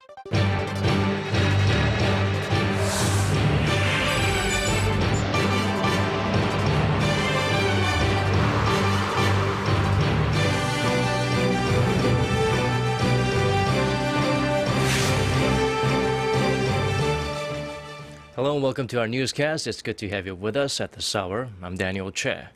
Hello and welcome to our newscast. It's good to have you with us at this hour. I'm Daniel Choy.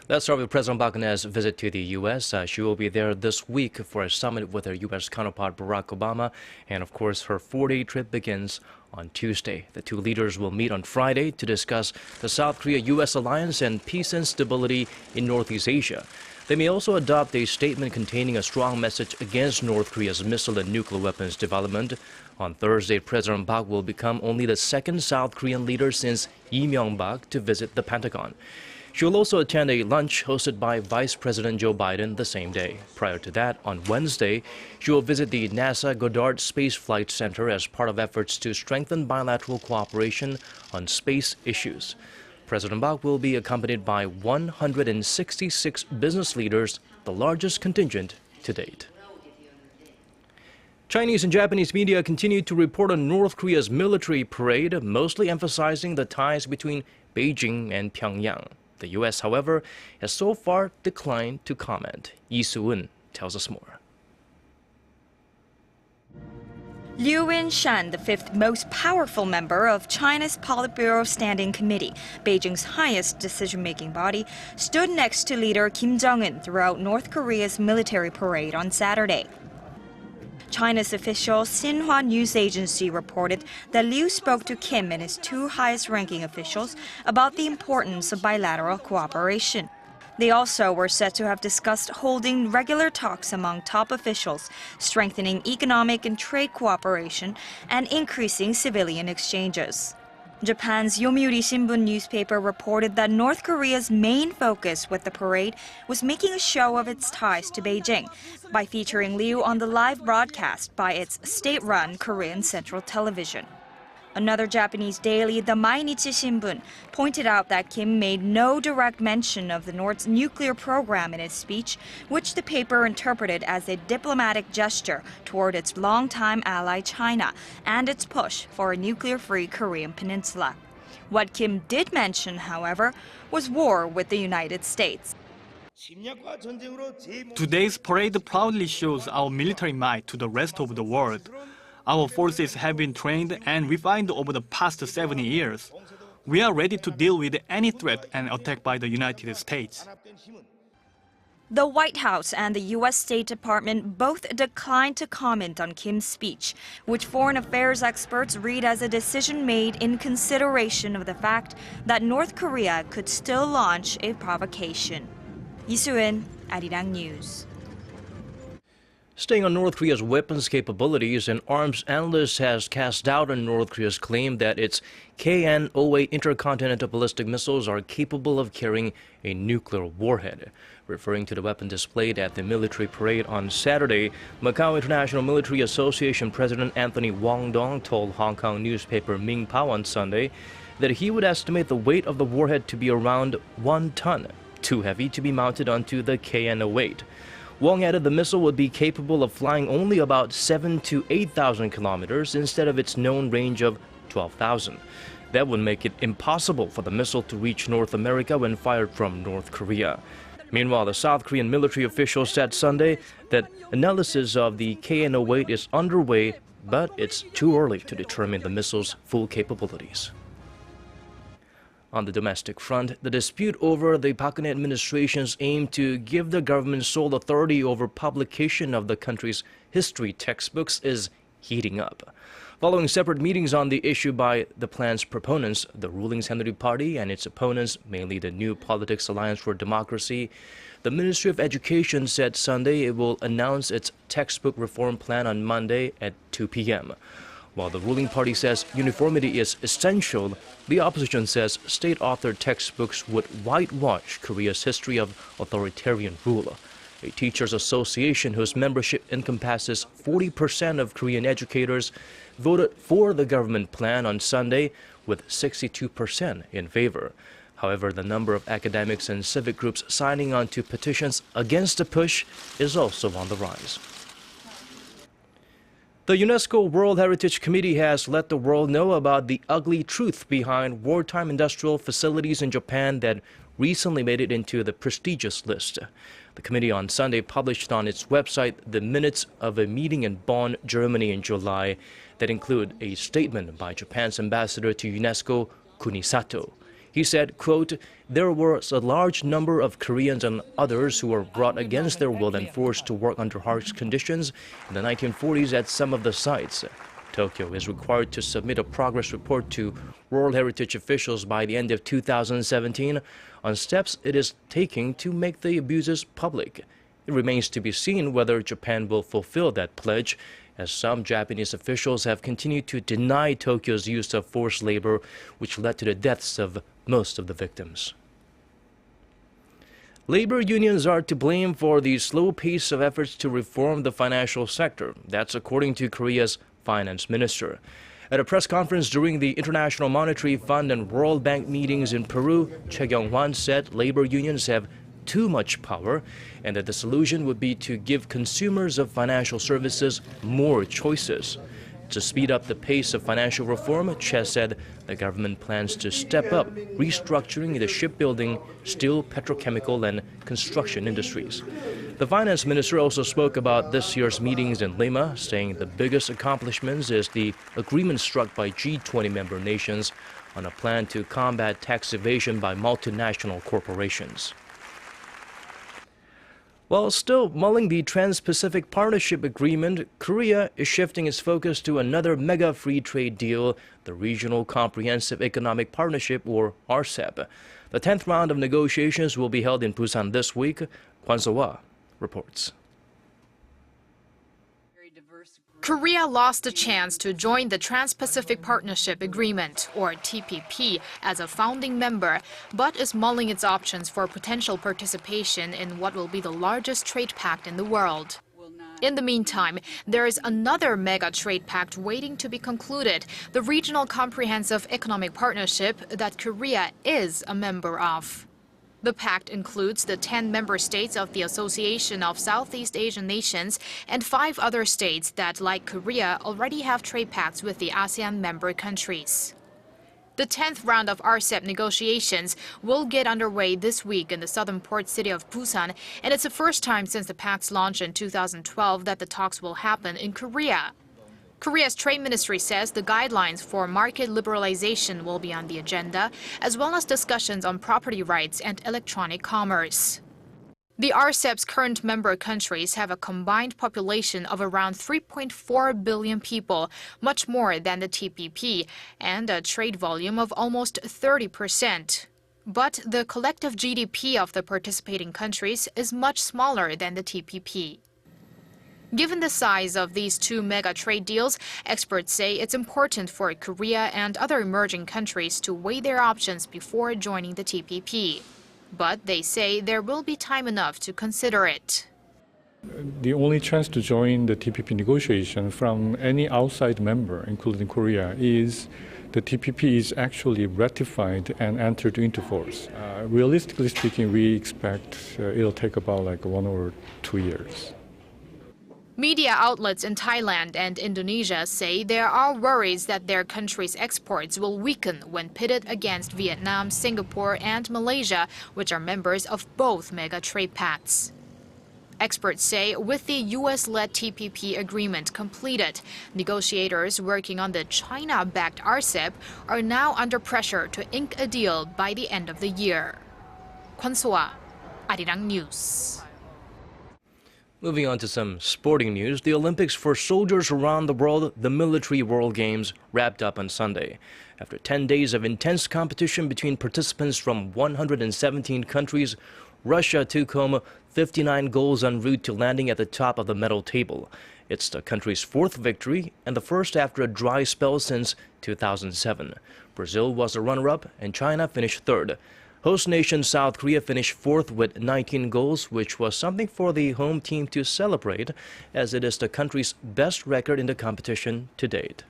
Let's start with President Park Geun-hye's visit to the U.S. She will be there this week for a summit with her U.S. counterpart Barack Obama. And of course, her 4-day trip begins on Tuesday. The two leaders will meet on Friday to discuss the South Korea-U.S. alliance and peace and stability in Northeast Asia. They may also adopt a statement containing a strong message against North Korea's missile and nuclear weapons development. On Thursday, President Park will become only the second South Korean leader since Lee Myung-bak to visit the Pentagon. She will also attend a lunch hosted by Vice President Joe Biden the same day. Prior to that, on Wednesday, she will visit the NASA Goddard Space Flight Center as part of efforts to strengthen bilateral cooperation on space issues. President Park will be accompanied by 166 business leaders, the largest contingent to date. Chinese and Japanese media continue to report on North Korea's military parade, mostly emphasizing the ties between Beijing and Pyongyang. The U.S., however, has so far declined to comment. Lee Soo-eun tells us more. Liu Yin-shan, the fifth most powerful member of China's Politburo Standing Committee, Beijing's highest decision-making body, stood next to leader Kim Jong-un throughout North Korea's military parade on Saturday. China's official Xinhua news agency reported that Liu spoke to Kim and his two highest-ranking officials about the importance of bilateral cooperation. They also were said to have discussed holding regular talks among top officials, strengthening economic and trade cooperation, and increasing civilian exchanges. Japan's Yomiuri Shimbun newspaper reported that North Korea's main focus with the parade was making a show of its ties to Beijing by featuring Liu on the live broadcast by its state-run Korean Central Television. Another Japanese daily, the Mainichi Shimbun, pointed out that Kim made no direct mention of the North's nuclear program in his speech, which the paper interpreted as a diplomatic gesture toward its longtime ally China and its push for a nuclear-free Korean peninsula. What Kim did mention, however, was war with the United States. Today's parade proudly shows our military might to the rest of the world. Our forces have been trained and refined over the past 70 years. We are ready to deal with any threat and attack by the United States. The White House and the U.S. State Department both declined to comment on Kim's speech, which foreign affairs experts read as a decision made in consideration of the fact that North Korea could still launch a provocation. Lee Soo-eun, Arirang News. Staying on North Korea's weapons capabilities, an arms analyst has cast doubt on North Korea's claim that its KN-08 intercontinental ballistic missiles are capable of carrying a nuclear warhead. Referring to the weapon displayed at the military parade on Saturday, Macau International Military Association President Anthony Wong-dong told Hong Kong newspaper Ming Pao on Sunday that he would estimate the weight of the warhead to be around 1 ton, too heavy to be mounted onto the KN-08. Wong added the missile would be capable of flying only about 7,000 to 8,000 kilometers instead of its known range of 12,000. That would make it impossible for the missile to reach North America when fired from North Korea. Meanwhile, the South Korean military official said Sunday that analysis of the KN-08 is underway, but it's too early to determine the missile's full capabilities. On the domestic front, the dispute over the Park Geun-hye administration's aim to give the government sole authority over publication of the country's history textbooks is heating up. Following separate meetings on the issue by the plan's proponents, the ruling Saenuri Party, and its opponents, mainly the New Politics Alliance for Democracy, the Ministry of Education said Sunday it will announce its textbook reform plan on Monday at 2 p.m. While the ruling party says uniformity is essential, the opposition says state-authored textbooks would whitewash Korea's history of authoritarian rule. A teachers' association whose membership encompasses 40% of Korean educators voted for the government plan on Sunday, with 62% in favor. However, the number of academics and civic groups signing on to petitions against the push is also on the rise. The UNESCO World Heritage Committee has let the world know about the ugly truth behind wartime industrial facilities in Japan that recently made it into the prestigious list. The committee on Sunday published on its website the minutes of a meeting in Bonn, Germany in July that include a statement by Japan's ambassador to UNESCO, Kunisato. He said, quote, "There was a large number of Koreans and others who were brought against their will and forced to work under harsh conditions in the 1940s at some of the sites. Tokyo is required to submit a progress report to World Heritage officials by the end of 2017 on steps it is taking to make the abuses public. It remains to be seen whether Japan will fulfill that pledge, as some Japanese officials have continued to deny Tokyo's use of forced labor, which led to the deaths of most of the victims." Labor unions are to blame for the slow pace of efforts to reform the financial sector. That's according to Korea's finance minister. At a press conference during the International Monetary Fund and World Bank meetings in Peru, Choi Kyung-hwan said labor unions have too much power and that the solution would be to give consumers of financial services more choices. To speed up the pace of financial reform, Che said the government plans to step up restructuring the shipbuilding, steel, petrochemical, and construction industries. The finance minister also spoke about this year's meetings in Lima, saying the biggest accomplishments is the agreement struck by G20 member nations on a plan to combat tax evasion by multinational corporations. While still mulling the Transpacific Partnership Agreement, Korea is shifting its focus to another mega free trade deal, the Regional Comprehensive Economic Partnership, or RCEP. The 10th round of negotiations will be held in Busan this week. Kwon So-hwa reports. Korea lost the chance to join the Trans-Pacific Partnership Agreement, or TPP, as a founding member, but is mulling its options for potential participation in what will be the largest trade pact in the world. In the meantime, there is another mega trade pact waiting to be concluded, the Regional Comprehensive Economic Partnership that Korea is a member of. The pact includes the 10 member states of the Association of Southeast Asian Nations and 5 other states that, like Korea, already have trade pacts with the ASEAN member countries. The 10th round of RCEP negotiations will get underway this week in the southern port city of Busan, and it's the first time since the pact's launch in 2012 that the talks will happen in Korea. Korea's trade ministry says the guidelines for market liberalization will be on the agenda, as well as discussions on property rights and electronic commerce. The RCEP's current member countries have a combined population of around 3.4 billion people, much more than the TPP, and a trade volume of almost 30%. But the collective GDP of the participating countries is much smaller than the TPP. Given the size of these two mega trade deals, experts say it's important for Korea and other emerging countries to weigh their options before joining the TPP. But they say there will be time enough to consider it. The only chance to join the TPP negotiation from any outside member, including Korea, is the TPP is actually ratified and entered into force. Realistically speaking, we expect it'll take about 1 or 2 years. Media outlets in Thailand and Indonesia say there are worries that their country's exports will weaken when pitted against Vietnam, Singapore, and Malaysia, which are members of both mega trade pacts. Experts say with the U.S.-led TPP agreement completed, negotiators working on the China-backed RCEP are now under pressure to ink a deal by the end of the year. Kwon So-hwa, Arirang News. Moving on to some sporting news, the Olympics for soldiers around the world, the Military World Games, wrapped up on Sunday. After 10 days of intense competition between participants from 117 countries, Russia took home 59 golds en route to landing at the top of the medal table. It's the country's 4th victory and the first after a dry spell since 2007. Brazil was the runner-up and China finished 3rd. Host nation South Korea finished 4th with 19 goals, which was something for the home team to celebrate, as it is the country's best record in the competition to date.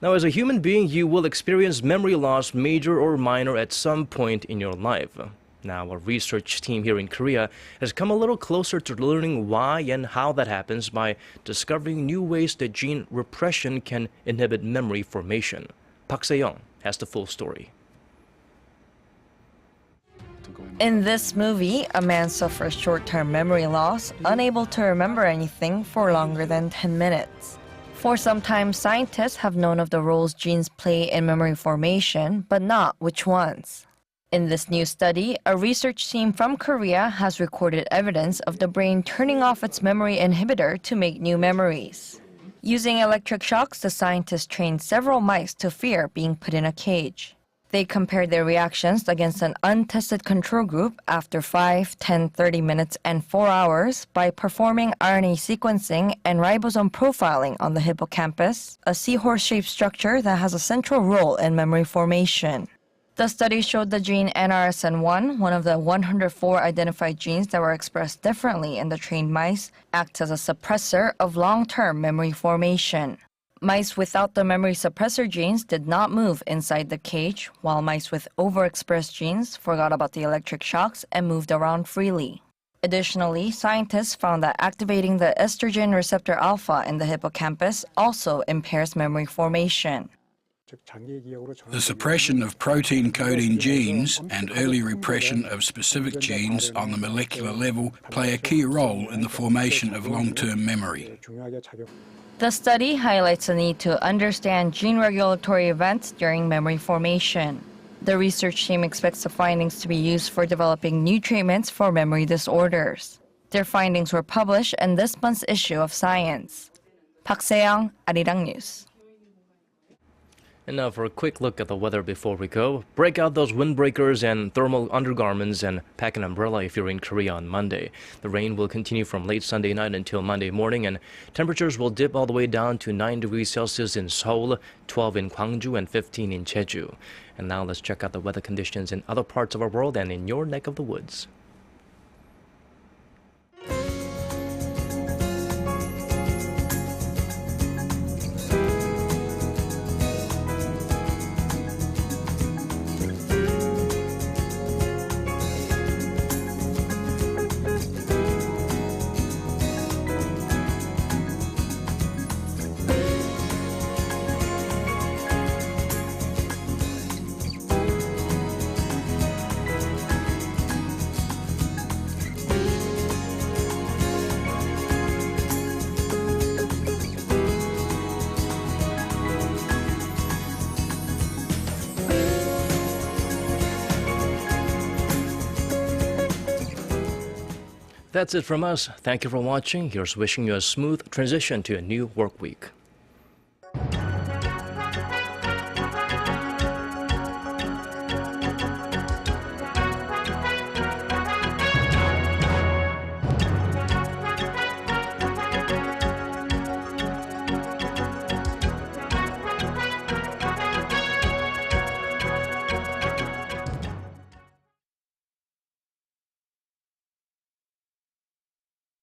Now, as a human being, you will experience memory loss, major or minor, at some point in your life. Now, a research team here in Korea has come a little closer to learning why and how that happens by discovering new ways that gene repression can inhibit memory formation. Park Se-young has the full story. In this movie, a man suffers short-term memory loss, unable to remember anything for longer than 10 minutes. For some time, scientists have known of the roles genes play in memory formation, but not which ones. In this new study, a research team from Korea has recorded evidence of the brain turning off its memory inhibitor to make new memories. Using electric shocks, the scientists trained several mice to fear being put in a cage. They compared their reactions against an untested control group after 5, 10, 30 minutes, and 4 hours by performing RNA sequencing and ribosome profiling on the hippocampus, a seahorse-shaped structure that has a central role in memory formation. The study showed the gene NRSN1, one of the 104 identified genes that were expressed differently in the trained mice, acts as a suppressor of long-term memory formation. Mice without the memory suppressor genes did not move inside the cage, while mice with overexpressed genes forgot about the electric shocks and moved around freely. Additionally, scientists found that activating the estrogen receptor alpha in the hippocampus also impairs memory formation. The suppression of protein-coding genes and early repression of specific genes on the molecular level play a key role in the formation of long-term memory. The study highlights the need to understand gene regulatory events during memory formation. The research team expects the findings to be used for developing new treatments for memory disorders. Their findings were published in this month's issue of Science. Park Se-young, Arirang News. And now for a quick look at the weather before we go. Break out those windbreakers and thermal undergarments and pack an umbrella if you're in Korea on Monday. The rain will continue from late Sunday night until Monday morning, and temperatures will dip all the way down to 9 degrees Celsius in Seoul, 12 in Gwangju, and 15 in Jeju. And now let's check out the weather conditions in other parts of our world and in your neck of the woods. That's it from us. Thank you for watching. Here's wishing you a smooth transition to a new work week.